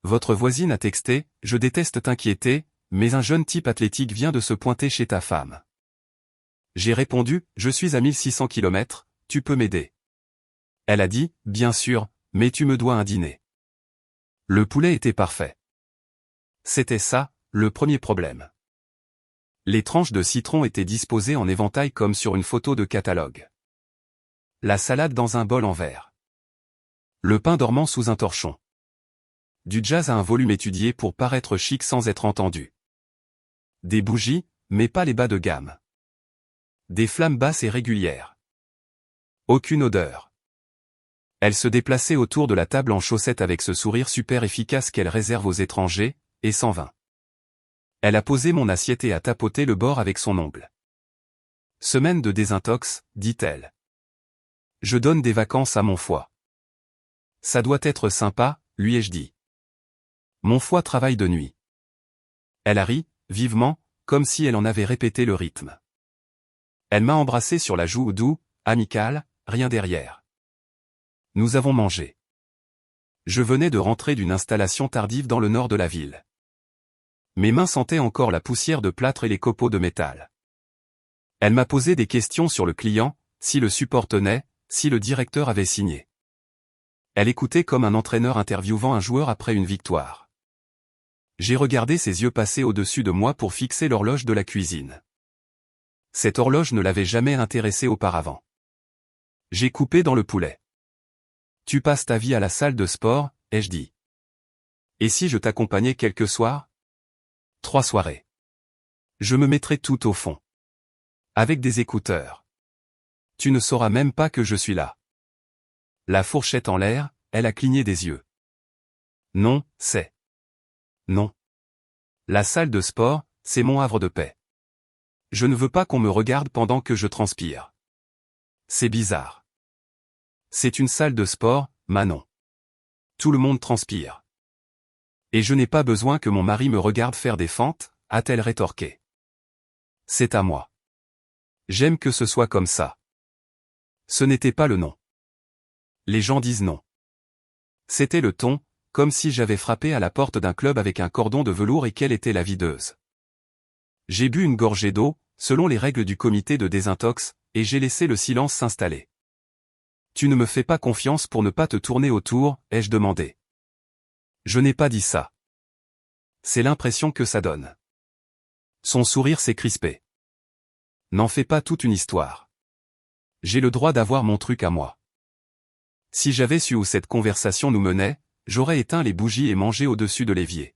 votre voisine a texté, je déteste t'inquiéter, mais un jeune type athlétique vient de se pointer chez ta femme. J'ai répondu, je suis à 1600 km, tu peux m'aider. Elle a dit, bien sûr, mais tu me dois un dîner. Le poulet était parfait. C'était ça, le premier problème. Les tranches de citron étaient disposées en éventail comme sur une photo de catalogue. La salade dans un bol en verre. Le pain dormant sous un torchon. Du jazz à un volume étudié pour paraître chic sans être entendu. Des bougies, mais pas les bas de gamme. Des flammes basses et régulières. Aucune odeur. Elle se déplaçait autour de la table en chaussettes avec ce sourire super efficace qu'elle réserve aux étrangers, et sans vin. Elle a posé mon assiette et a tapoté le bord avec son ongle. Semaine de désintox, dit-elle. Je donne des vacances à mon foie. Ça doit être sympa, lui ai-je dit. Mon foie travaille de nuit. Elle a ri, vivement, comme si elle en avait répété le rythme. Elle m'a embrassé sur la joue doux, amical, rien derrière. Nous avons mangé. Je venais de rentrer d'une installation tardive dans le nord de la ville. Mes mains sentaient encore la poussière de plâtre et les copeaux de métal. Elle m'a posé des questions sur le client, si le support tenait, si le directeur avait signé. Elle écoutait comme un entraîneur interviewant un joueur après une victoire. J'ai regardé ses yeux passer au-dessus de moi pour fixer l'horloge de la cuisine. Cette horloge ne l'avait jamais intéressée auparavant. J'ai coupé dans le poulet. Tu passes ta vie à la salle de sport, ai-je dit. Et si je t'accompagnais quelques soirs ? 3 soirées. Je me mettrai tout au fond. Avec des écouteurs. Tu ne sauras même pas que je suis là. La fourchette en l'air, elle a cligné des yeux. Non, c'est. Non. La salle de sport, c'est mon havre de paix. Je ne veux pas qu'on me regarde pendant que je transpire. C'est bizarre. C'est une salle de sport, Manon. Tout le monde transpire. Et je n'ai pas besoin que mon mari me regarde faire des fentes, a-t-elle rétorqué. C'est à moi. J'aime que ce soit comme ça. Ce n'était pas le non. Les gens disent non. C'était le ton, comme si j'avais frappé à la porte d'un club avec un cordon de velours et qu'elle était la videuse. J'ai bu une gorgée d'eau, selon les règles du comité de désintox, et j'ai laissé le silence s'installer. Tu ne me fais pas confiance pour ne pas te tourner autour, ai-je demandé. Je n'ai pas dit ça. C'est l'impression que ça donne. Son sourire s'est crispé. N'en fais pas toute une histoire. J'ai le droit d'avoir mon truc à moi. Si j'avais su où cette conversation nous menait, j'aurais éteint les bougies et mangé au-dessus de l'évier.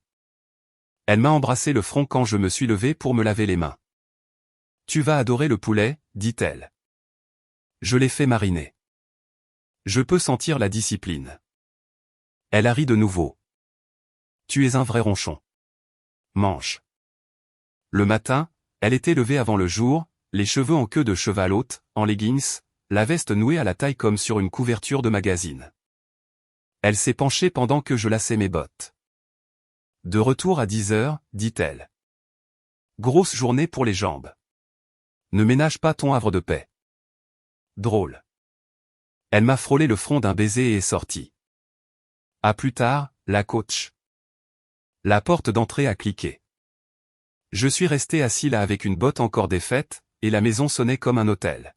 Elle m'a embrassé le front quand je me suis levé pour me laver les mains. Tu vas adorer le poulet, dit-elle. Je l'ai fait mariner. Je peux sentir la discipline. Elle a ri de nouveau. Tu es un vrai ronchon. Mange. Le matin, elle était levée avant le jour, les cheveux en queue de cheval haute, en leggings, la veste nouée à la taille comme sur une couverture de magazine. Elle s'est penchée pendant que je lassais mes bottes. De retour à 10 heures, dit-elle. Grosse journée pour les jambes. Ne ménage pas ton havre de paix. Drôle. Elle m'a frôlé le front d'un baiser et est sortie. À plus tard, la coach. La porte d'entrée a cliqué. Je suis resté assis là avec une botte encore défaite, et la maison sonnait comme un hôtel.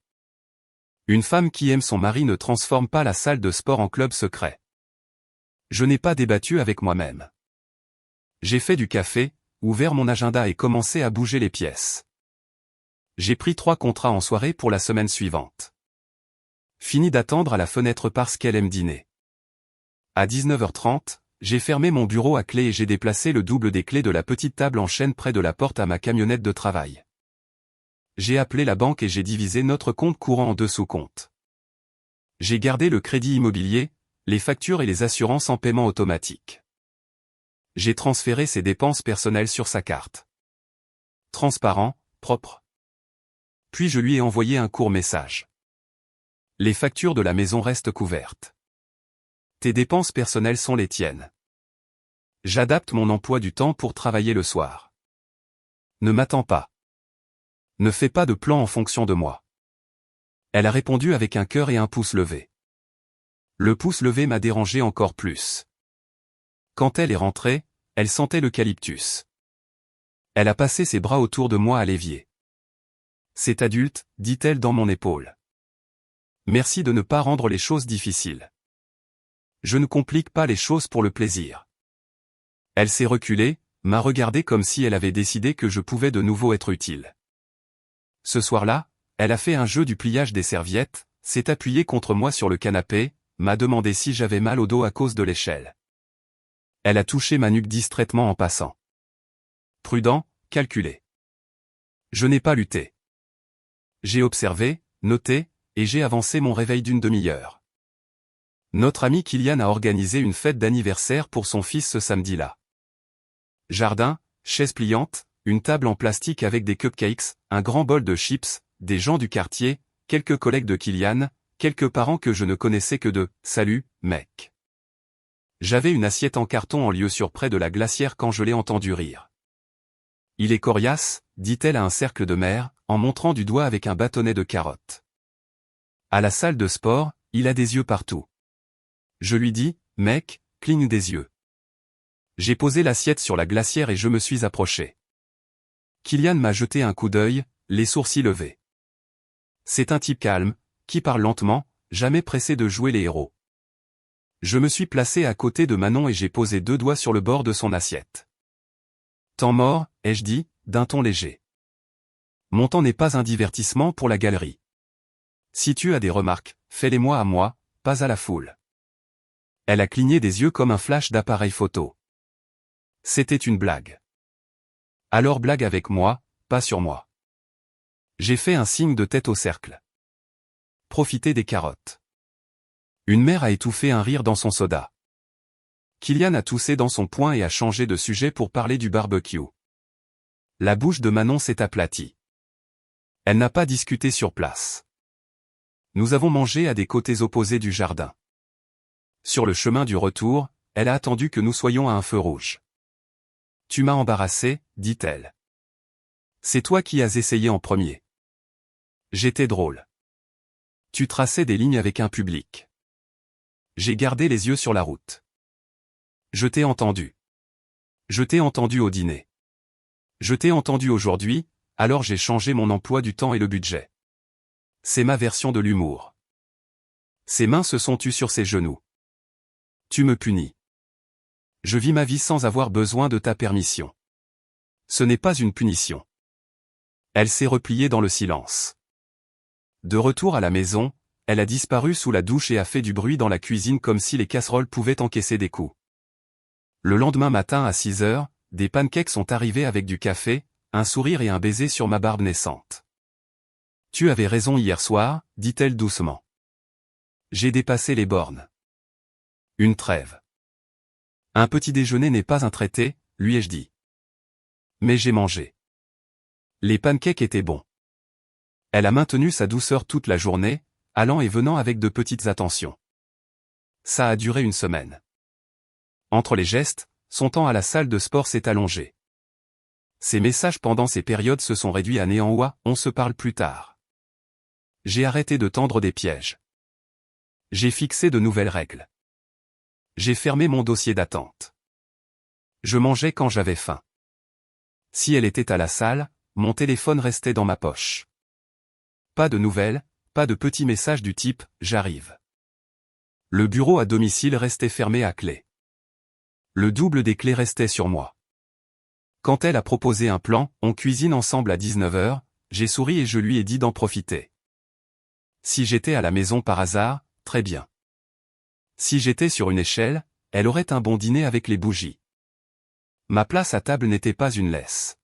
Une femme qui aime son mari ne transforme pas la salle de sport en club secret. Je n'ai pas débattu avec moi-même. J'ai fait du café, ouvert mon agenda et commencé à bouger les pièces. J'ai pris 3 contrats en soirée pour la semaine suivante. Fini d'attendre à la fenêtre parce qu'elle aime dîner. À 19h30, j'ai fermé mon bureau à clé et j'ai déplacé le double des clés de la petite table en chêne près de la porte à ma camionnette de travail. J'ai appelé la banque et j'ai divisé notre compte courant en 2 sous-comptes. J'ai gardé le crédit immobilier, les factures et les assurances en paiement automatique. J'ai transféré ses dépenses personnelles sur sa carte. Transparent, propre. Puis je lui ai envoyé un court message. Les factures de la maison restent couvertes. Tes dépenses personnelles sont les tiennes. J'adapte mon emploi du temps pour travailler le soir. Ne m'attends pas. Ne fais pas de plan en fonction de moi. Elle a répondu avec un cœur et un pouce levé. Le pouce levé m'a dérangé encore plus. Quand elle est rentrée, elle sentait l'eucalyptus. Elle a passé ses bras autour de moi à l'évier. C'est adulte, dit-elle dans mon épaule. Merci de ne pas rendre les choses difficiles. Je ne complique pas les choses pour le plaisir. Elle s'est reculée, m'a regardé comme si elle avait décidé que je pouvais de nouveau être utile. Ce soir-là, elle a fait un jeu du pliage des serviettes, s'est appuyée contre moi sur le canapé, m'a demandé si j'avais mal au dos à cause de l'échelle. Elle a touché ma nuque distraitement en passant. Prudent, calculé. Je n'ai pas lutté. J'ai observé, noté, et j'ai avancé mon réveil d'une demi-heure. Notre ami Kylian a organisé une fête d'anniversaire pour son fils ce samedi-là. Jardin, chaise pliante, une table en plastique avec des cupcakes, un grand bol de chips, des gens du quartier, quelques collègues de Kylian, quelques parents que je ne connaissais que de « Salut, mec ». J'avais une assiette en carton en lieu sûr près de la glacière quand je l'ai entendu rire. Il est coriace, dit-elle à un cercle de mère, en montrant du doigt avec un bâtonnet de carottes. À la salle de sport, il a des yeux partout. Je lui dis, mec, cligne des yeux. J'ai posé l'assiette sur la glacière et je me suis approché. Kylian m'a jeté un coup d'œil, les sourcils levés. C'est un type calme, qui parle lentement, jamais pressé de jouer les héros. Je me suis placé à côté de Manon et j'ai posé 2 doigts sur le bord de son assiette. Temps mort, ai-je dit, d'un ton léger. Mon temps n'est pas un divertissement pour la galerie. Si tu as des remarques, fais-les-moi à moi, pas à la foule. Elle a cligné des yeux comme un flash d'appareil photo. C'était une blague. Alors blague avec moi, pas sur moi. J'ai fait un signe de tête au cercle. Profitez des carottes. Une mère a étouffé un rire dans son soda. Kylian a toussé dans son poing et a changé de sujet pour parler du barbecue. La bouche de Manon s'est aplatie. Elle n'a pas discuté sur place. Nous avons mangé à des côtés opposés du jardin. Sur le chemin du retour, elle a attendu que nous soyons à un feu rouge. Tu m'as embarrassé, dit-elle. C'est toi qui as essayé en premier. J'étais drôle. Tu traçais des lignes avec un public. J'ai gardé les yeux sur la route. Je t'ai entendu. Je t'ai entendu au dîner. Je t'ai entendu aujourd'hui, alors j'ai changé mon emploi du temps et le budget. C'est ma version de l'humour. Ses mains se sont tues sur ses genoux. Tu me punis. Je vis ma vie sans avoir besoin de ta permission. Ce n'est pas une punition. Elle s'est repliée dans le silence. De retour à la maison, elle a disparu sous la douche et a fait du bruit dans la cuisine comme si les casseroles pouvaient encaisser des coups. Le lendemain matin à 6 heures, des pancakes sont arrivés avec du café, un sourire et un baiser sur ma barbe naissante. Tu avais raison hier soir, dit-elle doucement. J'ai dépassé les bornes. Une trêve. Un petit déjeuner n'est pas un traité, lui ai-je dit. Mais j'ai mangé. Les pancakes étaient bons. Elle a maintenu sa douceur toute la journée, allant et venant avec de petites attentions. Ça a duré une semaine. Entre les gestes, son temps à la salle de sport s'est allongé. Ses messages pendant ces périodes se sont réduits à néant ou à « on se parle plus tard ». J'ai arrêté de tendre des pièges. J'ai fixé de nouvelles règles. J'ai fermé mon dossier d'attente. Je mangeais quand j'avais faim. Si elle était à la salle, mon téléphone restait dans ma poche. Pas de nouvelles, pas de petits messages du type « j'arrive ». Le bureau à domicile restait fermé à clé. Le double des clés restait sur moi. Quand elle a proposé un plan, on cuisine ensemble à 19 h, j'ai souri et je lui ai dit d'en profiter. Si j'étais à la maison par hasard, très bien. Si j'étais sur une échelle, elle aurait un bon dîner avec les bougies. Ma place à table n'était pas une laisse.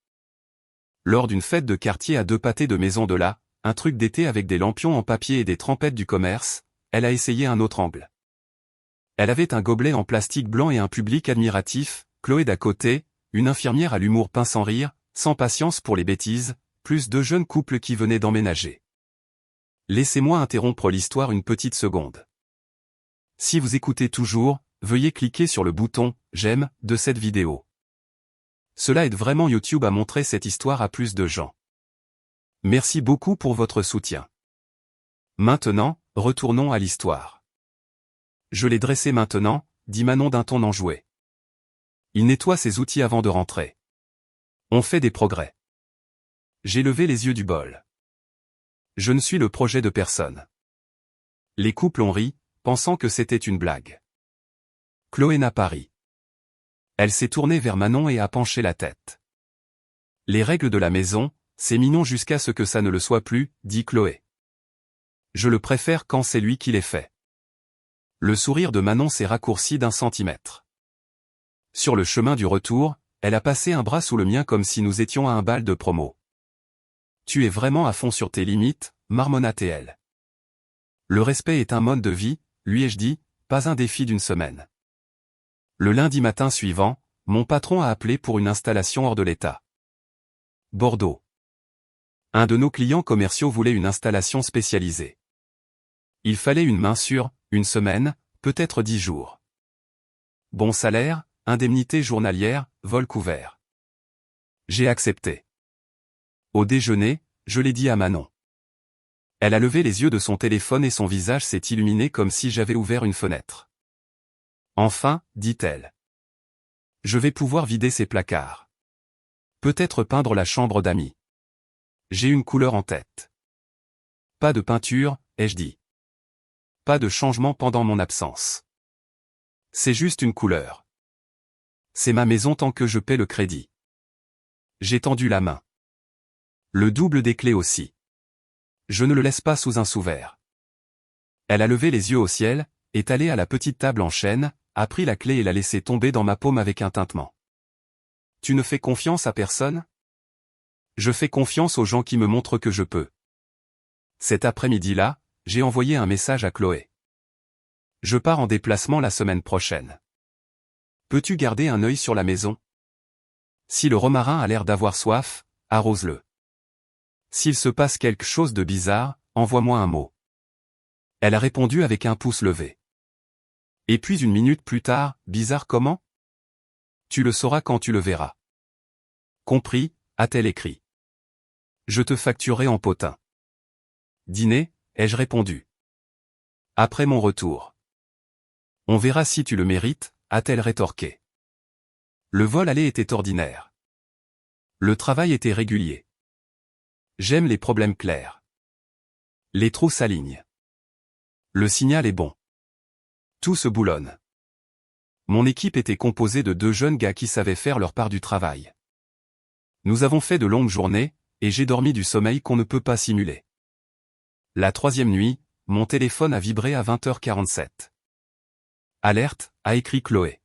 Lors d'une fête de quartier à 2 pâtés de maison de là, un truc d'été avec des lampions en papier et des trempettes du commerce, elle a essayé un autre angle. Elle avait un gobelet en plastique blanc et un public admiratif, Chloé d'à côté, une infirmière à l'humour peint sans rire, sans patience pour les bêtises, plus 2 jeunes couples qui venaient d'emménager. Laissez-moi interrompre l'histoire une petite seconde. Si vous écoutez toujours, veuillez cliquer sur le bouton « J'aime » de cette vidéo. Cela aide vraiment YouTube à montrer cette histoire à plus de gens. Merci beaucoup pour votre soutien. Maintenant, retournons à l'histoire. Je l'ai dressé maintenant, dit Manon d'un ton enjoué. Il nettoie ses outils avant de rentrer. On fait des progrès. J'ai levé les yeux du bol. Je ne suis le projet de personne. Les couples ont ri, pensant que c'était une blague. Chloé n'a pas ri. Elle s'est tournée vers Manon et a penché la tête. Les règles de la maison, c'est mignon jusqu'à ce que ça ne le soit plus, dit Chloé. Je le préfère quand c'est lui qui les fait. Le sourire de Manon s'est raccourci d'1 centimètre. Sur le chemin du retour, elle a passé un bras sous le mien comme si nous étions à un bal de promo. Tu es vraiment à fond sur tes limites, marmonna-t-elle. Le respect est un mode de vie, lui ai-je dit, pas un défi d'une semaine. Le lundi matin suivant, mon patron a appelé pour une installation hors de l'état. Bordeaux. Un de nos clients commerciaux voulait une installation spécialisée. Il fallait une main sur, une semaine, peut-être 10 jours. Bon salaire, indemnité journalière, vol couvert. J'ai accepté. Au déjeuner, je l'ai dit à Manon. Elle a levé les yeux de son téléphone et son visage s'est illuminé comme si j'avais ouvert une fenêtre. Enfin, dit-elle. Je vais pouvoir vider ces placards. Peut-être peindre la chambre d'amis. J'ai une couleur en tête. Pas de peinture, ai-je dit. Pas de changement pendant mon absence. C'est juste une couleur. C'est ma maison tant que je paie le crédit. J'ai tendu la main. Le double des clés aussi. Je ne le laisse pas sous un sous-verre. Elle a levé les yeux au ciel, est allée à la petite table en chêne, a pris la clé et l'a laissée tomber dans ma paume avec un tintement. Tu ne fais confiance à personne ? Je fais confiance aux gens qui me montrent que je peux. Cet après-midi-là, j'ai envoyé un message à Chloé. Je pars en déplacement la semaine prochaine. Peux-tu garder un œil sur la maison ? Si le romarin a l'air d'avoir soif, arrose-le. S'il se passe quelque chose de bizarre, envoie-moi un mot. Elle a répondu avec un pouce levé. Et puis 1 minute plus tard, bizarre comment ? Tu le sauras quand tu le verras. Compris, a-t-elle écrit. Je te facturerai en potin. Dîner, ai-je répondu. Après mon retour. On verra si tu le mérites, a-t-elle rétorqué. Le vol aller était ordinaire. Le travail était régulier. J'aime les problèmes clairs. Les trous s'alignent. Le signal est bon. Tout se boulonne. Mon équipe était composée de 2 jeunes gars qui savaient faire leur part du travail. Nous avons fait de longues journées, et j'ai dormi du sommeil qu'on ne peut pas simuler. La 3e nuit, mon téléphone a vibré à 20h47. Alerte, a écrit Chloé.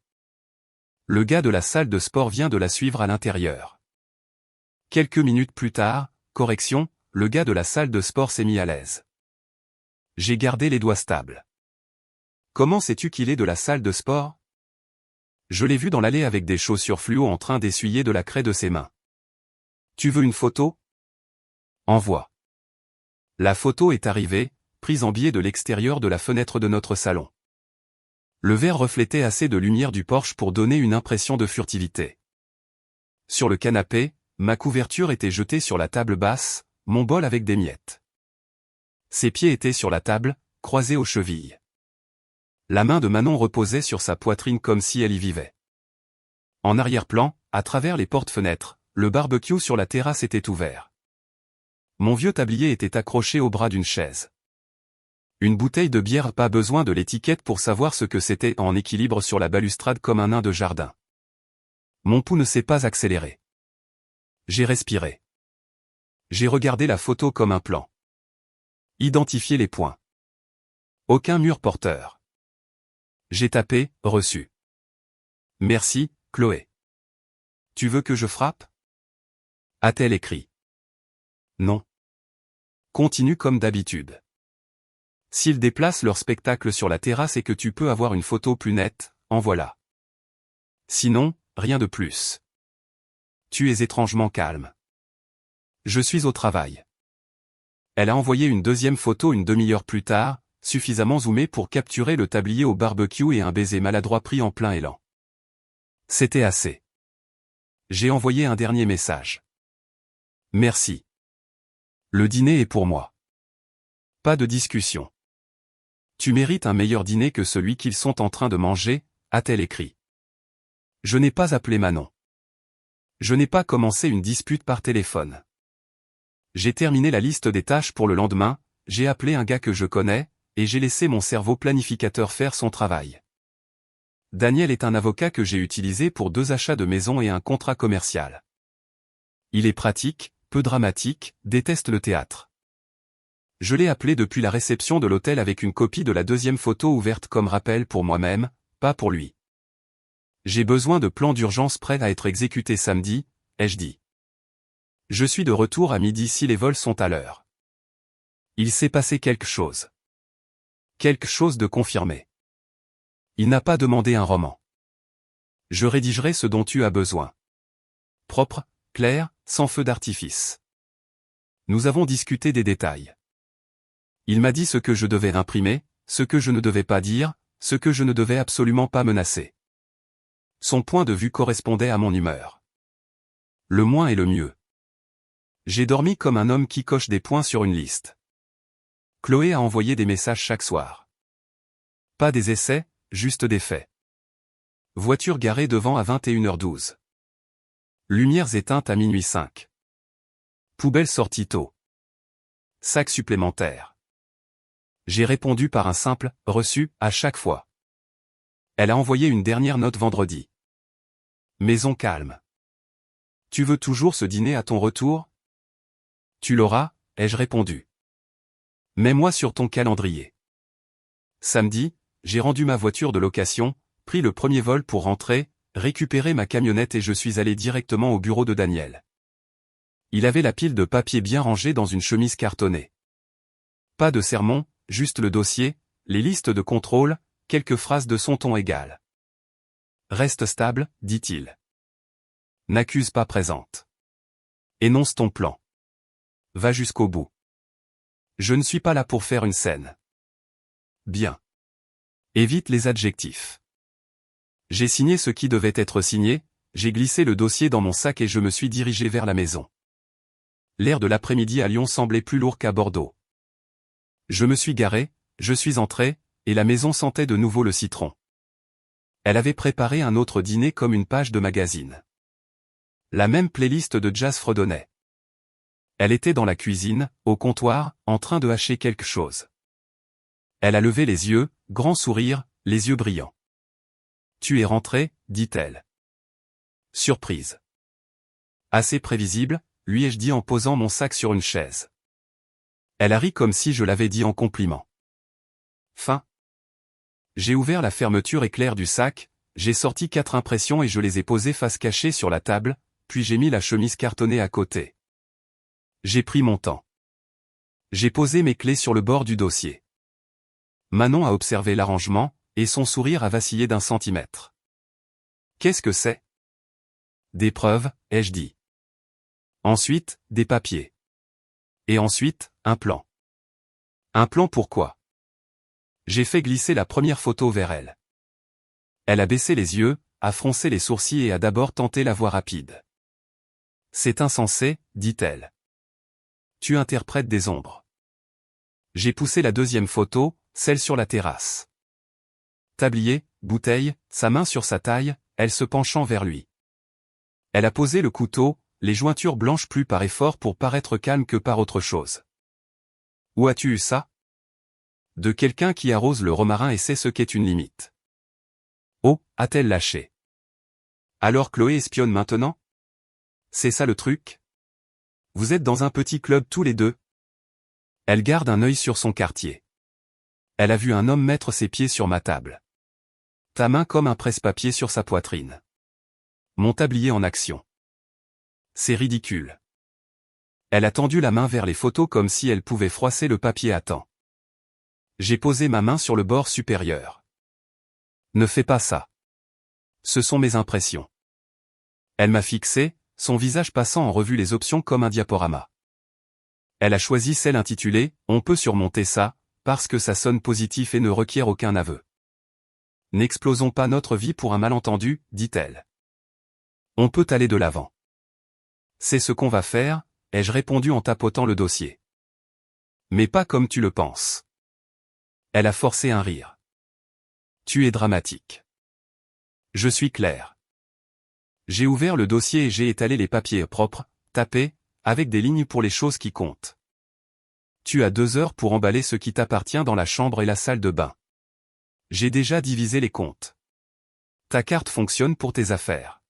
Le gars de la salle de sport vient de la suivre à l'intérieur. Quelques minutes plus tard, correction, le gars de la salle de sport s'est mis à l'aise. J'ai gardé les doigts stables. Comment sais-tu qu'il est de la salle de sport ? Je l'ai vu dans l'allée avec des chaussures fluo en train d'essuyer de la craie de ses mains. Tu veux une photo ? Envoie. La photo est arrivée, prise en biais de l'extérieur de la fenêtre de notre salon. Le verre reflétait assez de lumière du porche pour donner une impression de furtivité. Sur le canapé, ma couverture était jetée sur la table basse, mon bol avec des miettes. Ses pieds étaient sur la table, croisés aux chevilles. La main de Manon reposait sur sa poitrine comme si elle y vivait. En arrière-plan, à travers les portes-fenêtres, le barbecue sur la terrasse était ouvert. Mon vieux tablier était accroché au bras d'une chaise. Une bouteille de bière, pas besoin de l'étiquette pour savoir ce que c'était, en équilibre sur la balustrade comme un nain de jardin. Mon pouls ne s'est pas accéléré. J'ai respiré. J'ai regardé la photo comme un plan. Identifier les points. Aucun mur porteur. J'ai tapé « Reçu ». Merci, Chloé. Tu veux que je frappe ? A-t-elle écrit. Non. Continue comme d'habitude. S'ils déplacent leur spectacle sur la terrasse et que tu peux avoir une photo plus nette, en voilà. Sinon, rien de plus. Tu es étrangement calme. Je suis au travail. Elle a envoyé une 2e photo une demi-heure plus tard, suffisamment zoomée pour capturer le tablier au barbecue et un baiser maladroit pris en plein élan. C'était assez. J'ai envoyé un dernier message. Merci. Le dîner est pour moi. Pas de discussion. Tu mérites un meilleur dîner que celui qu'ils sont en train de manger, a-t-elle écrit. Je n'ai pas appelé Manon. Je n'ai pas commencé une dispute par téléphone. J'ai terminé la liste des tâches pour le lendemain, j'ai appelé un gars que je connais, et j'ai laissé mon cerveau planificateur faire son travail. Daniel est un avocat que j'ai utilisé pour 2 achats de maison et un contrat commercial. Il est pratique, peu dramatique, déteste le théâtre. Je l'ai appelé depuis la réception de l'hôtel avec une copie de la 2e photo ouverte comme rappel pour moi-même, pas pour lui. J'ai besoin de plans d'urgence prêts à être exécutés samedi, ai-je dit. Je suis de retour à midi si les vols sont à l'heure. Il s'est passé quelque chose. Quelque chose de confirmé. Il n'a pas demandé un roman. Je rédigerai ce dont tu as besoin. Propre, clair, sans feu d'artifice. Nous avons discuté des détails. Il m'a dit ce que je devais imprimer, ce que je ne devais pas dire, ce que je ne devais absolument pas menacer. Son point de vue correspondait à mon humeur. Le moins est le mieux. J'ai dormi comme un homme qui coche des points sur une liste. Chloé a envoyé des messages chaque soir. Pas des essais, juste des faits. Voiture garée devant à 21h12. Lumières éteintes à minuit 5. Poubelle sortie tôt. Sac supplémentaire. J'ai répondu par un simple « reçu » à chaque fois. Elle a envoyé une dernière note vendredi. Maison calme. Tu veux toujours ce dîner à ton retour? Tu l'auras, ai-je répondu. Mets-moi sur ton calendrier. Samedi, j'ai rendu ma voiture de location, pris le premier vol pour rentrer, récupéré ma camionnette et je suis allé directement au bureau de Daniel. Il avait la pile de papier bien rangée dans une chemise cartonnée. Pas de sermon, juste le dossier, les listes de contrôle, quelques phrases de son ton égal. Reste stable, dit-il. N'accuse pas présente. Énonce ton plan. Va jusqu'au bout. Je ne suis pas là pour faire une scène. Bien. Évite les adjectifs. J'ai signé ce qui devait être signé, j'ai glissé le dossier dans mon sac et je me suis dirigé vers la maison. L'air de l'après-midi à Lyon semblait plus lourd qu'à Bordeaux. Je me suis garé, je suis entré, et la maison sentait de nouveau le citron. Elle avait préparé un autre dîner comme une page de magazine. La même playlist de jazz fredonnait. Elle était dans la cuisine, au comptoir, en train de hacher quelque chose. Elle a levé les yeux, grand sourire, les yeux brillants. « Tu es rentré » dit-elle. Surprise. Assez prévisible, lui ai-je dit en posant mon sac sur une chaise. Elle a ri comme si je l'avais dit en compliment. Fin. J'ai ouvert la fermeture éclair du sac, j'ai sorti 4 impressions et je les ai posées face cachée sur la table, puis j'ai mis la chemise cartonnée à côté. J'ai pris mon temps. J'ai posé mes clés sur le bord du dossier. Manon a observé l'arrangement, et son sourire a vacillé d'1 centimètre. Qu'est-ce que c'est? Des preuves, ai-je dit. Ensuite, des papiers. Et ensuite, un plan. Un plan pourquoi? J'ai fait glisser la première photo vers elle. Elle a baissé les yeux, a froncé les sourcils et a d'abord tenté la voie rapide. C'est insensé, dit-elle. Tu interprètes des ombres. J'ai poussé la 2e photo, celle sur la terrasse. Tablier, bouteille, sa main sur sa taille, elle se penchant vers lui. Elle a posé le couteau, les jointures blanches plus par effort pour paraître calme que par autre chose. Où as-tu eu ça? De quelqu'un qui arrose le romarin et sait ce qu'est une limite. Oh, a-t-elle lâché. Alors Chloé espionne maintenant? C'est ça le truc? Vous êtes dans un petit club tous les deux? Elle garde un œil sur son quartier. Elle a vu un homme mettre ses pieds sur ma table. Ta main comme un presse-papier sur sa poitrine. Mon tablier en action. C'est ridicule. Elle a tendu la main vers les photos comme si elle pouvait froisser le papier à temps. J'ai posé ma main sur le bord supérieur. Ne fais pas ça. Ce sont mes impressions. Elle m'a fixé, son visage passant en revue les options comme un diaporama. Elle a choisi celle intitulée « On peut surmonter ça », parce que ça sonne positif et ne requiert aucun aveu. N'explosons pas notre vie pour un malentendu, dit-elle. On peut aller de l'avant. C'est ce qu'on va faire, ai-je répondu en tapotant le dossier. Mais pas comme tu le penses. Elle a forcé un rire. Tu es dramatique. Je suis clair. J'ai ouvert le dossier et j'ai étalé les papiers propres, tapés, avec des lignes pour les choses qui comptent. Tu as 2 heures pour emballer ce qui t'appartient dans la chambre et la salle de bain. J'ai déjà divisé les comptes. Ta carte fonctionne pour tes affaires.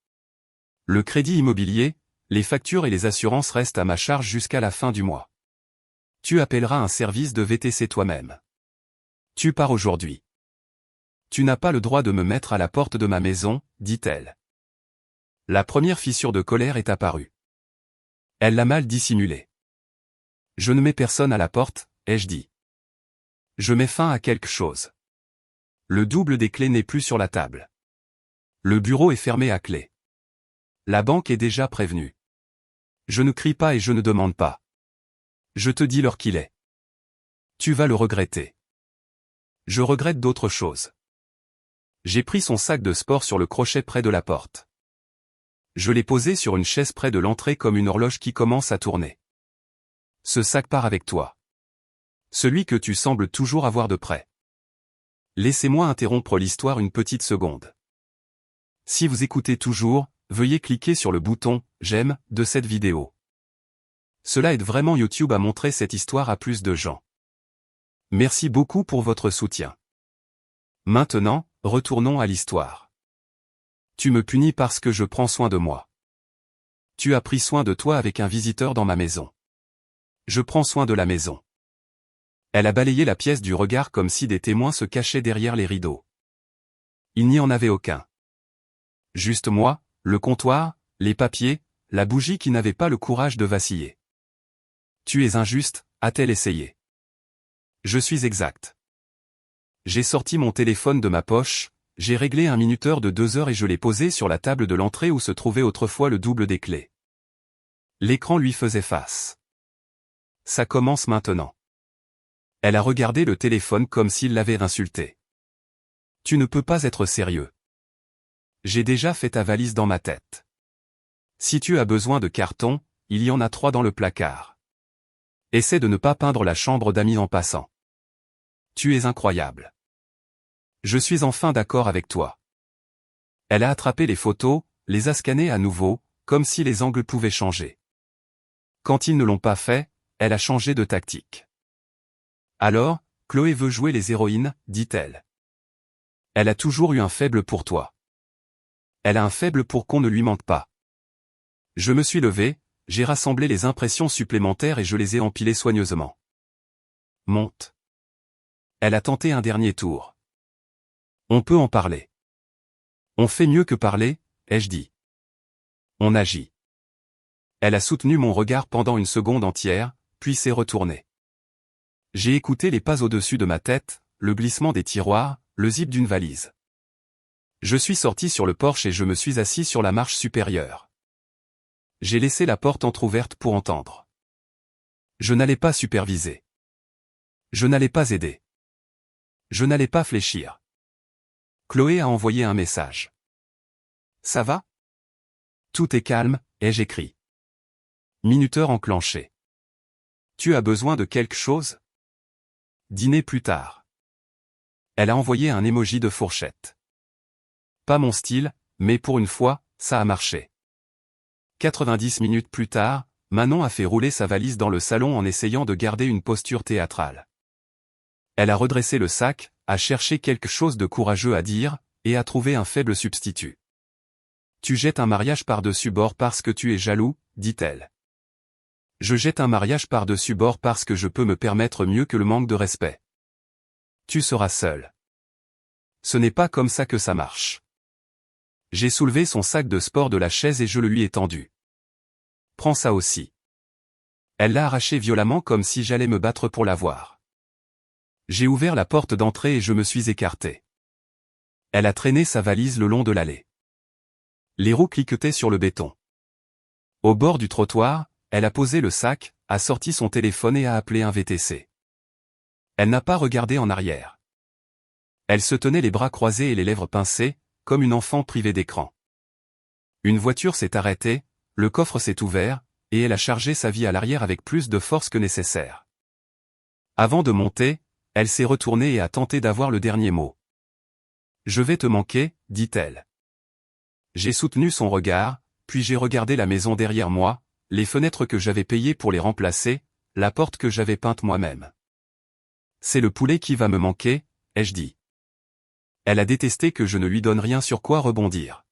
Le crédit immobilier, les factures et les assurances restent à ma charge jusqu'à la fin du mois. Tu appelleras un service de VTC toi-même. Tu pars aujourd'hui. Tu n'as pas le droit de me mettre à la porte de ma maison, dit-elle. La première fissure de colère est apparue. Elle l'a mal dissimulée. Je ne mets personne à la porte, ai-je dit. Je mets fin à quelque chose. Le double des clés n'est plus sur la table. Le bureau est fermé à clé. La banque est déjà prévenue. Je ne crie pas et je ne demande pas. Je te dis l'heure qu'il est. Tu vas le regretter. Je regrette d'autres choses. J'ai pris son sac de sport sur le crochet près de la porte. Je l'ai posé sur une chaise près de l'entrée comme une horloge qui commence à tourner. Ce sac part avec toi. Celui que tu sembles toujours avoir de près. Laissez-moi interrompre l'histoire une petite seconde. Si vous écoutez toujours, veuillez cliquer sur le bouton « J'aime » de cette vidéo. Cela aide vraiment YouTube à montrer cette histoire à plus de gens. Merci beaucoup pour votre soutien. Maintenant, retournons à l'histoire. Tu me punis parce que je prends soin de moi. Tu as pris soin de toi avec un visiteur dans ma maison. Je prends soin de la maison. Elle a balayé la pièce du regard comme si des témoins se cachaient derrière les rideaux. Il n'y en avait aucun. Juste moi, le comptoir, les papiers, la bougie qui n'avait pas le courage de vaciller. Tu es injuste, a-t-elle essayé. Je suis exact. J'ai sorti mon téléphone de ma poche, j'ai réglé un minuteur de 2 heures et je l'ai posé sur la table de l'entrée où se trouvait autrefois le double des clés. L'écran lui faisait face. Ça commence maintenant. Elle a regardé le téléphone comme s'il l'avait insulté. Tu ne peux pas être sérieux. J'ai déjà fait ta valise dans ma tête. Si tu as besoin de cartons, il y en a 3 dans le placard. Essaie de ne pas peindre la chambre d'amis en passant. Tu es incroyable. Je suis enfin d'accord avec toi. Elle a attrapé les photos, les a scannées à nouveau, comme si les angles pouvaient changer. Quand ils ne l'ont pas fait, elle a changé de tactique. Alors, Chloé veut jouer les héroïnes, dit-elle. Elle a toujours eu un faible pour toi. Elle a un faible pour qu'on ne lui mente pas. Je me suis levé, j'ai rassemblé les impressions supplémentaires et je les ai empilées soigneusement. Monte. Elle a tenté un dernier tour. On peut en parler. On fait mieux que parler, ai-je dit. On agit. Elle a soutenu mon regard pendant une seconde entière, puis s'est retournée. J'ai écouté les pas au-dessus de ma tête, le glissement des tiroirs, le zip d'une valise. Je suis sorti sur le porche et je me suis assis sur la marche supérieure. J'ai laissé la porte entr'ouverte pour entendre. Je n'allais pas superviser. Je n'allais pas aider. Je n'allais pas fléchir. Chloé a envoyé un message. Ça va? Tout est calme, ai-je écrit. Minuteur enclenché. Tu as besoin de quelque chose? Dîner plus tard. Elle a envoyé un emoji de fourchette. Pas mon style, mais pour une fois, ça a marché. 90 minutes plus tard, Manon a fait rouler sa valise dans le salon en essayant de garder une posture théâtrale. Elle a redressé le sac, a cherché quelque chose de courageux à dire, et a trouvé un faible substitut. Tu jettes un mariage par-dessus bord parce que tu es jaloux, dit-elle. Je jette un mariage par-dessus bord parce que je peux me permettre mieux que le manque de respect. Tu seras seul. Ce n'est pas comme ça que ça marche. J'ai soulevé son sac de sport de la chaise et je le lui ai tendu. Prends ça aussi. Elle l'a arraché violemment comme si j'allais me battre pour l'avoir. J'ai ouvert la porte d'entrée et je me suis écarté. Elle a traîné sa valise le long de l'allée. Les roues cliquetaient sur le béton. Au bord du trottoir, elle a posé le sac, a sorti son téléphone et a appelé un VTC. Elle n'a pas regardé en arrière. Elle se tenait les bras croisés et les lèvres pincées, comme une enfant privée d'écran. Une voiture s'est arrêtée, le coffre s'est ouvert, et elle a chargé sa vie à l'arrière avec plus de force que nécessaire. Avant de monter, elle s'est retournée et a tenté d'avoir le dernier mot. « Je vais te manquer », dit-elle. J'ai soutenu son regard, puis j'ai regardé la maison derrière moi, les fenêtres que j'avais payées pour les remplacer, la porte que j'avais peinte moi-même. C'est le poulet qui va me manquer, ai-je dit. Elle a détesté que je ne lui donne rien sur quoi rebondir.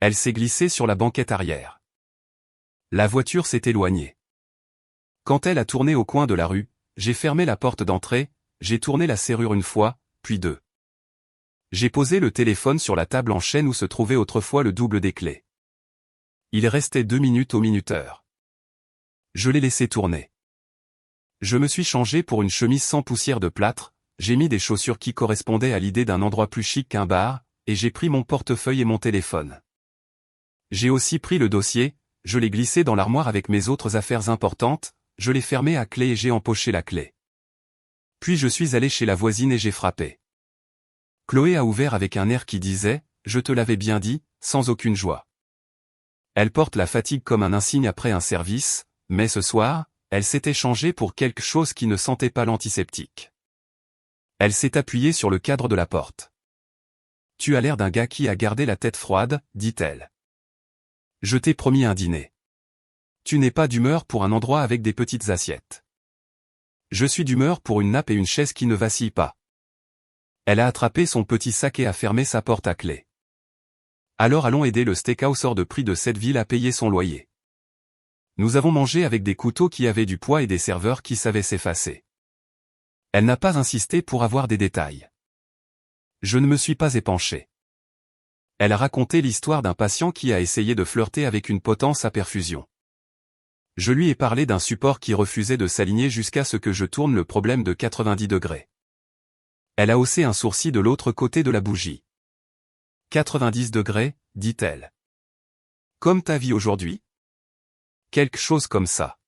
Elle s'est glissée sur la banquette arrière. La voiture s'est éloignée. Quand elle a tourné au coin de la rue, j'ai fermé la porte d'entrée, j'ai tourné la serrure une fois, puis deux. J'ai posé le téléphone sur la table en chêne où se trouvait autrefois le double des clés. Il restait 2 minutes au minuteur. Je l'ai laissé tourner. Je me suis changé pour une chemise sans poussière de plâtre, j'ai mis des chaussures qui correspondaient à l'idée d'un endroit plus chic qu'un bar, et j'ai pris mon portefeuille et mon téléphone. J'ai aussi pris le dossier, je l'ai glissé dans l'armoire avec mes autres affaires importantes, je l'ai fermé à clé et j'ai empoché la clé. Puis je suis allé chez la voisine et j'ai frappé. Chloé a ouvert avec un air qui disait « Je te l'avais bien dit », sans aucune joie. Elle porte la fatigue comme un insigne après un service, mais ce soir, elle s'était changée pour quelque chose qui ne sentait pas l'antiseptique. Elle s'est appuyée sur le cadre de la porte. « Tu as l'air d'un gars qui a gardé la tête froide », dit-elle. « Je t'ai promis un dîner. Tu n'es pas d'humeur pour un endroit avec des petites assiettes. Je suis d'humeur pour une nappe et une chaise qui ne vacillent pas. » Elle a attrapé son petit sac et a fermé sa porte à clé. Alors allons aider le steakhouse hors de prix de cette ville à payer son loyer. Nous avons mangé avec des couteaux qui avaient du poids et des serveurs qui savaient s'effacer. Elle n'a pas insisté pour avoir des détails. Je ne me suis pas épanché. Elle a raconté l'histoire d'un patient qui a essayé de flirter avec une potence à perfusion. Je lui ai parlé d'un support qui refusait de s'aligner jusqu'à ce que je tourne le problème de 90 degrés. Elle a haussé un sourcil de l'autre côté de la bougie. 90 degrés, dit-elle. Comme ta vie aujourd'hui? Quelque chose comme ça.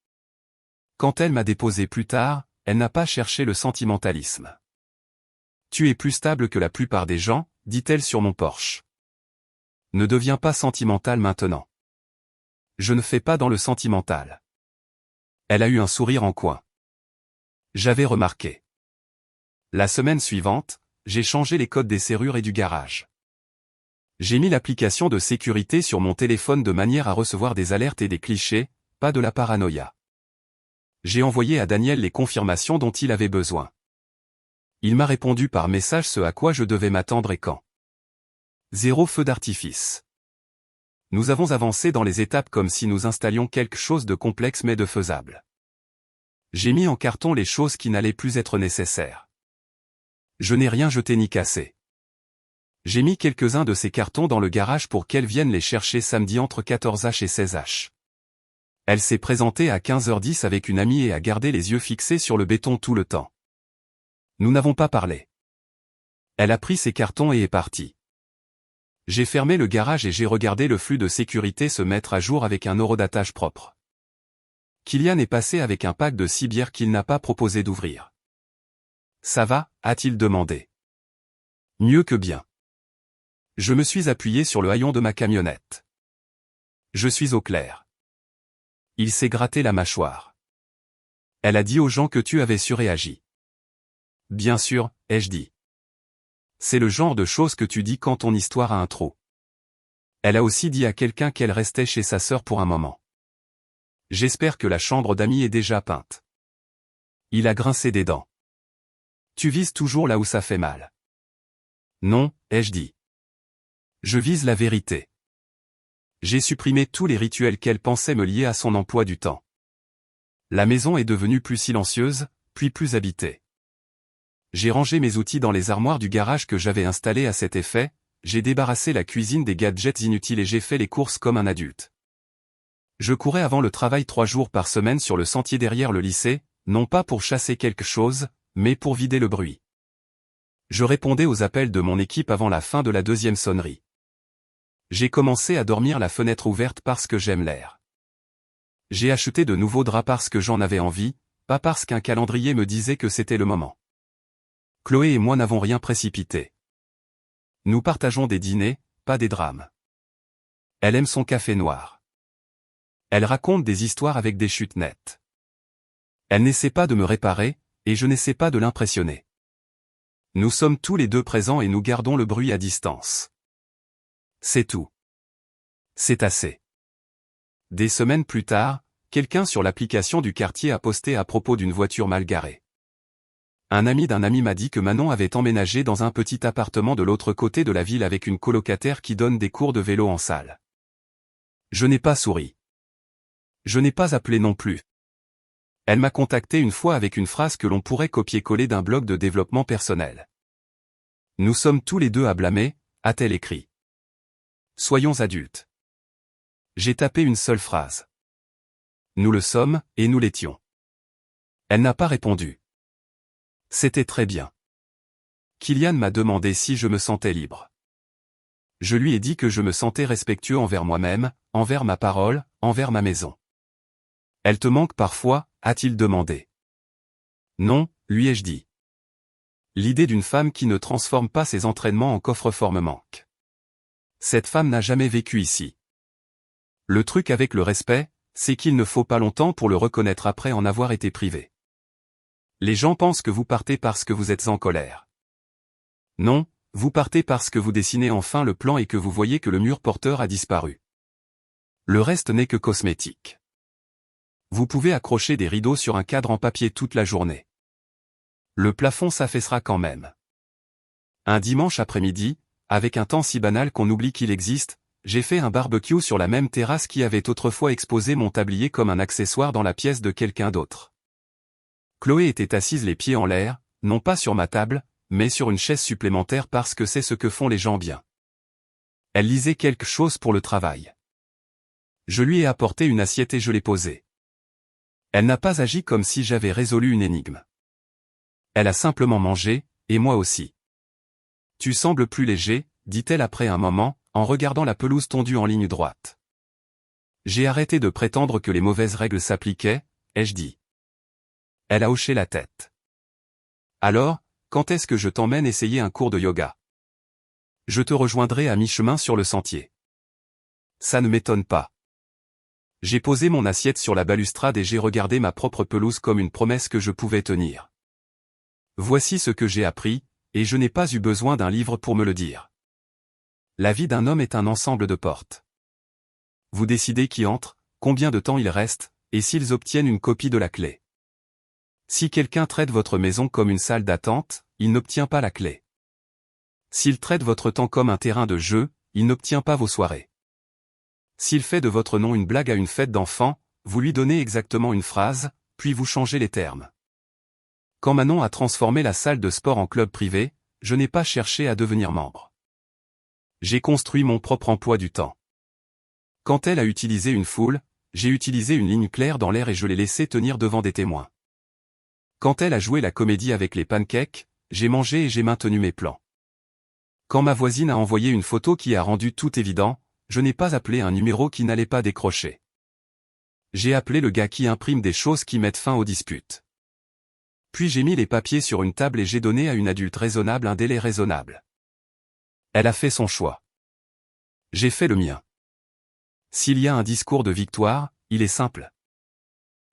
Quand elle m'a déposé plus tard, elle n'a pas cherché le sentimentalisme. Tu es plus stable que la plupart des gens, dit-elle sur mon Porsche. Ne deviens pas sentimental maintenant. Je ne fais pas dans le sentimental. Elle a eu un sourire en coin. J'avais remarqué. La semaine suivante, j'ai changé les codes des serrures et du garage. J'ai mis l'application de sécurité sur mon téléphone de manière à recevoir des alertes et des clichés, pas de la paranoïa. J'ai envoyé à Daniel les confirmations dont il avait besoin. Il m'a répondu par message ce à quoi je devais m'attendre et quand. 0 feu d'artifice. Nous avons avancé dans les étapes comme si nous installions quelque chose de complexe mais de faisable. J'ai mis en carton les choses qui n'allaient plus être nécessaires. Je n'ai rien jeté ni cassé. J'ai mis quelques-uns de ces cartons dans le garage pour qu'elle vienne les chercher samedi entre 14h et 16h. Elle s'est présentée à 15h10 avec une amie et a gardé les yeux fixés sur le béton tout le temps. Nous n'avons pas parlé. Elle a pris ses cartons et est partie. J'ai fermé le garage et j'ai regardé le flux de sécurité se mettre à jour avec un horodatage propre. Kylian est passé avec un pack de 6 bières qu'il n'a pas proposé d'ouvrir. Ça va, a-t-il demandé. Mieux que bien. Je me suis appuyé sur le haillon de ma camionnette. Je suis au clair. Il s'est gratté la mâchoire. Elle a dit aux gens que tu avais surréagi. Bien sûr, ai-je dit. C'est le genre de choses que tu dis quand ton histoire a un trou. Elle a aussi dit à quelqu'un qu'elle restait chez sa sœur pour un moment. J'espère que la chambre d'amis est déjà peinte. Il a grincé des dents. Tu vises toujours là où ça fait mal. Non, ai-je dit. Je vise la vérité. J'ai supprimé tous les rituels qu'elle pensait me lier à son emploi du temps. La maison est devenue plus silencieuse, puis plus habitée. J'ai rangé mes outils dans les armoires du garage que j'avais installées à cet effet, j'ai débarrassé la cuisine des gadgets inutiles et j'ai fait les courses comme un adulte. Je courais avant le travail 3 jours par semaine sur le sentier derrière le lycée, non pas pour chasser quelque chose, mais pour vider le bruit. Je répondais aux appels de mon équipe avant la fin de la 2e sonnerie. J'ai commencé à dormir la fenêtre ouverte parce que j'aime l'air. J'ai acheté de nouveaux draps parce que j'en avais envie, pas parce qu'un calendrier me disait que c'était le moment. Chloé et moi n'avons rien précipité. Nous partageons des dîners, pas des drames. Elle aime son café noir. Elle raconte des histoires avec des chutes nettes. Elle n'essaie pas de me réparer, et je n'essaie pas de l'impressionner. Nous sommes tous les deux présents et nous gardons le bruit à distance. C'est tout. C'est assez. Des semaines plus tard, quelqu'un sur l'application du quartier a posté à propos d'une voiture mal garée. Un ami d'un ami m'a dit que Manon avait emménagé dans un petit appartement de l'autre côté de la ville avec une colocataire qui donne des cours de vélo en salle. Je n'ai pas souri. Je n'ai pas appelé non plus. Elle m'a contacté une fois avec une phrase que l'on pourrait copier-coller d'un blog de développement personnel. Nous sommes tous les deux à blâmer, a-t-elle écrit. Soyons adultes. J'ai tapé une seule phrase. Nous le sommes, et nous l'étions. Elle n'a pas répondu. C'était très bien. Kylian m'a demandé si je me sentais libre. Je lui ai dit que je me sentais respectueux envers moi-même, envers ma parole, envers ma maison. Elle te manque parfois, a-t-il demandé. Non, lui ai-je dit. L'idée d'une femme qui ne transforme pas ses entraînements en coffre-fort me manque. Cette femme n'a jamais vécu ici. Le truc avec le respect, c'est qu'il ne faut pas longtemps pour le reconnaître après en avoir été privé. Les gens pensent que vous partez parce que vous êtes en colère. Non, vous partez parce que vous dessinez enfin le plan et que vous voyez que le mur porteur a disparu. Le reste n'est que cosmétique. Vous pouvez accrocher des rideaux sur un cadre en papier toute la journée. Le plafond s'affaissera quand même. Un dimanche après-midi, avec un temps si banal qu'on oublie qu'il existe, j'ai fait un barbecue sur la même terrasse qui avait autrefois exposé mon tablier comme un accessoire dans la pièce de quelqu'un d'autre. Chloé était assise les pieds en l'air, non pas sur ma table, mais sur une chaise supplémentaire parce que c'est ce que font les gens bien. Elle lisait quelque chose pour le travail. Je lui ai apporté une assiette et je l'ai posée. Elle n'a pas agi comme si j'avais résolu une énigme. Elle a simplement mangé, et moi aussi. Tu sembles plus léger, dit-elle après un moment, en regardant la pelouse tondue en ligne droite. J'ai arrêté de prétendre que les mauvaises règles s'appliquaient, ai-je dit. Elle a hoché la tête. Alors, quand est-ce que je t'emmène essayer un cours de yoga? Je te rejoindrai à mi-chemin sur le sentier. Ça ne m'étonne pas. J'ai posé mon assiette sur la balustrade et j'ai regardé ma propre pelouse comme une promesse que je pouvais tenir. Voici ce que j'ai appris, et je n'ai pas eu besoin d'un livre pour me le dire. La vie d'un homme est un ensemble de portes. Vous décidez qui entre, combien de temps il reste, et s'ils obtiennent une copie de la clé. Si quelqu'un traite votre maison comme une salle d'attente, il n'obtient pas la clé. S'il traite votre temps comme un terrain de jeu, il n'obtient pas vos soirées. S'il fait de votre nom une blague à une fête d'enfants, vous lui donnez exactement une phrase, puis vous changez les termes. Quand Manon a transformé la salle de sport en club privé, je n'ai pas cherché à devenir membre. J'ai construit mon propre emploi du temps. Quand elle a utilisé une foule, j'ai utilisé une ligne claire dans l'air et je l'ai laissé tenir devant des témoins. Quand elle a joué la comédie avec les pancakes, j'ai mangé et j'ai maintenu mes plans. Quand ma voisine a envoyé une photo qui a rendu tout évident, je n'ai pas appelé un numéro qui n'allait pas décrocher. J'ai appelé le gars qui imprime des choses qui mettent fin aux disputes. Puis j'ai mis les papiers sur une table et j'ai donné à une adulte raisonnable un délai raisonnable. Elle a fait son choix. J'ai fait le mien. S'il y a un discours de victoire, il est simple.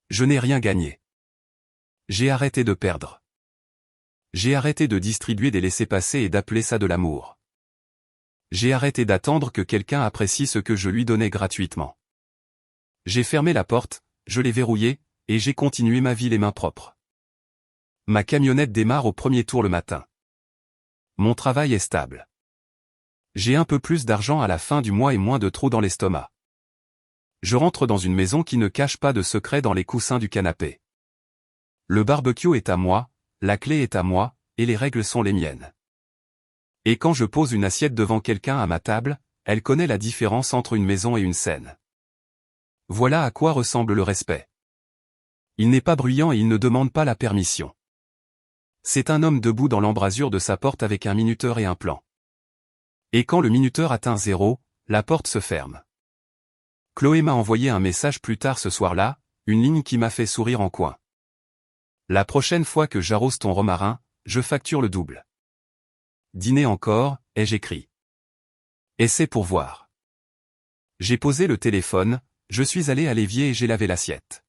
Je n'ai rien gagné. J'ai arrêté de perdre. J'ai arrêté de distribuer des laissez-passer et d'appeler ça de l'amour. J'ai arrêté d'attendre que quelqu'un apprécie ce que je lui donnais gratuitement. J'ai fermé la porte, je l'ai verrouillée, et j'ai continué ma vie les mains propres. Ma camionnette démarre au premier tour le matin. Mon travail est stable. J'ai un peu plus d'argent à la fin du mois et moins de trous dans l'estomac. Je rentre dans une maison qui ne cache pas de secret dans les coussins du canapé. Le barbecue est à moi, la clé est à moi, et les règles sont les miennes. Et quand je pose une assiette devant quelqu'un à ma table, elle connaît la différence entre une maison et une scène. Voilà à quoi ressemble le respect. Il n'est pas bruyant et il ne demande pas la permission. C'est un homme debout dans l'embrasure de sa porte avec un minuteur et un plan. Et quand le minuteur atteint 0, la porte se ferme. Chloé m'a envoyé un message plus tard ce soir-là, une ligne qui m'a fait sourire en coin. La prochaine fois que j'arrose ton romarin, je facture le double. Dîner encore, ai-je écrit. Et c'est pour voir. J'ai posé le téléphone, je suis allé à l'évier et j'ai lavé l'assiette.